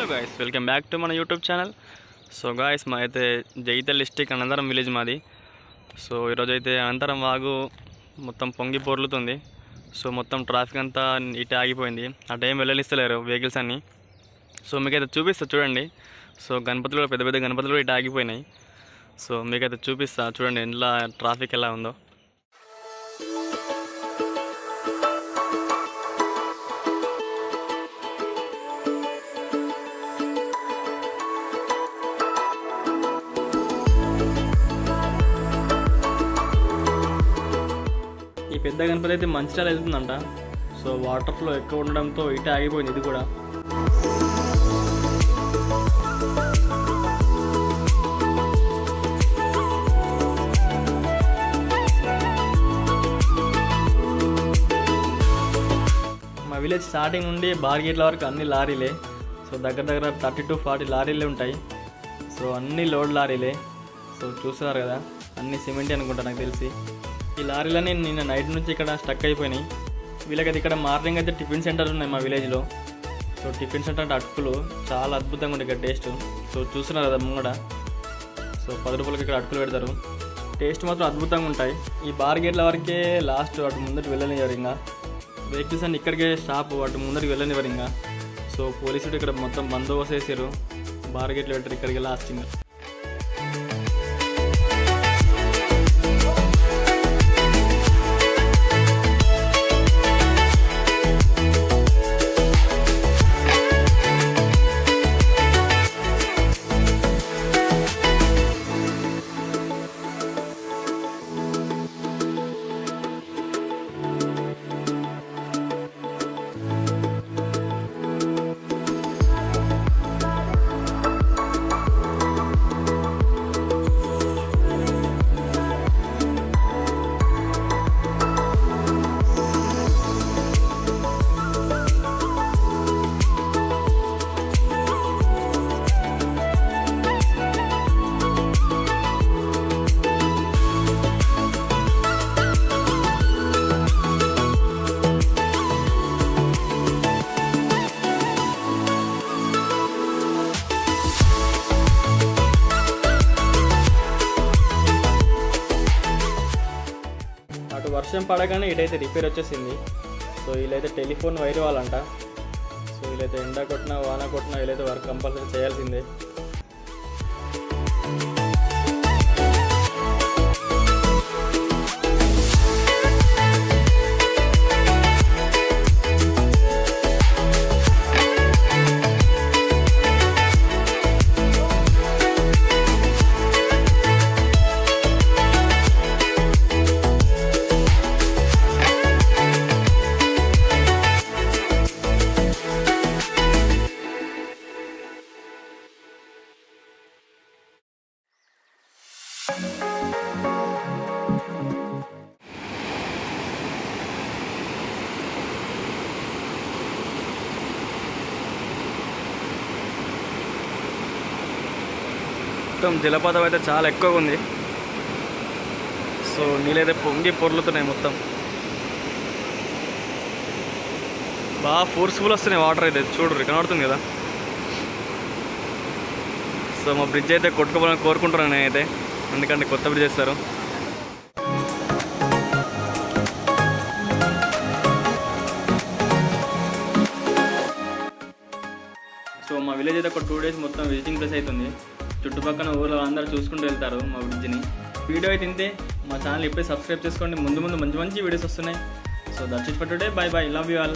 Hello guys, welcome back to మన YouTube channel. So guys, మా అయితే జగిత్యాల డిస్టిక్ అనంతరం విలేజ్ మాది. సో ఈరోజు అయితే అనంతరం వాగు మొత్తం పొంగి పొర్లుతుంది. సో మొత్తం ట్రాఫిక్ అంతా ఇటు ఆగిపోయింది. ఆ టైం వెళ్ళనిస్తలేరు వెహికల్స్ అన్నీ. సో మీకైతే చూపిస్తా చూడండి. సో గణపతులు, పెద్ద పెద్ద గణపతులు ఇటు ఆగిపోయినాయి. సో మీకైతే చూపిస్తా చూడండి ఎలా ట్రాఫిక్ ఎలా ఉందో. ఈ పెద్ద గణపతి అయితే మంచిర్యాల వెళ్తుందంట. సో వాటర్ ఫ్లో ఎక్కువ ఉండడంతో ఇటే ఆగిపోయింది ఇది కూడా. మా విలేజ్ స్టార్టింగ్ నుండి బార్గేట్ల వరకు అన్ని లారీలే. సో దగ్గర దగ్గర 30 to 40 లారీలే ఉంటాయి. సో అన్ని లోడ్ లారీలే. సో చూస్తున్నారు కదా, అన్ని సిమెంట్ అనుకుంటా నాకు తెలిసి. ఈ లారీలన్నీ నిన్న నైట్ నుంచి ఇక్కడ స్టక్ అయిపోయినాయి. వీళ్ళకైతే ఇక్కడ మార్నింగ్ అయితే టిఫిన్ సెంటర్ ఉన్నాయి మా విలేజ్లో. సో టిఫిన్ సెంటర్ అంటే అటుకులు చాలా అద్భుతంగా ఉంటాయి ఇక్కడ టేస్ట్. సో చూస్తున్నారు కదా ముంగడ. సో 10 రూపాయలకి ఇక్కడ అటుకులు పెడతారు. టేస్ట్ మాత్రం అద్భుతంగా ఉంటాయి. ఈ బార్గేట్ల వరకే లాస్ట్, అటు ముందరికి వెళ్ళనివ్వరు. ఇంకా వెహికల్స్ అన్ని ఇక్కడికే స్టాప్, అటు ముందరికి వెళ్ళనివ్వరు ఇంకా. సో పోలీసులు ఇక్కడ మొత్తం బందోబస్తు వేసారు. బార్గేట్లు పెట్టారు ఇక్కడికి లాస్ట్. ఇంకా వర్షం పడగానే ఇటైతే రిపేర్ వచ్చేసింది. సో వీళ్ళైతే టెలిఫోన్ వైర్ వాళ్ళంట. సో వీళ్ళైతే ఎండ కొట్టినా వాన కొట్టినా వీళ్ళైతే వర్క్ కంపల్సరీ చేయాల్సిందే. మొత్తం జలపాతం అయితే చాలా ఎక్కువగా ఉంది. సో నీళ్ళైతే పొంగి పొర్లుతున్నాయి మొత్తం. బాగా ఫోర్స్ఫుల్ వస్తున్నాయి వాటర్ అయితే. చూడు కనబడుతుంది కదా. సో మా బ్రిడ్జ్ అయితే కొట్టుకోవాలని కోరుకుంటున్నాను నేనైతే, ఎందుకంటే కొత్త బ్రిడ్జ్ చేస్తారు. సో మా విలేజ్ అయితే ఒక 2 days మొత్తం విజిటింగ్ ప్లేస్ అవుతుంది. చుట్టుపక్కల ఊళ్ళో అందరూ చూసుకుంటూ వెళ్తారు మా బ్రిడ్జ్ని. వీడియో అయితే ఇంతే. మా ఛానల్ ఇప్పుడే సబ్స్క్రైబ్ చేసుకోండి. ముందు మంచి వీడియోస్ వస్తున్నాయి. So that's it for today. By by. Love you all.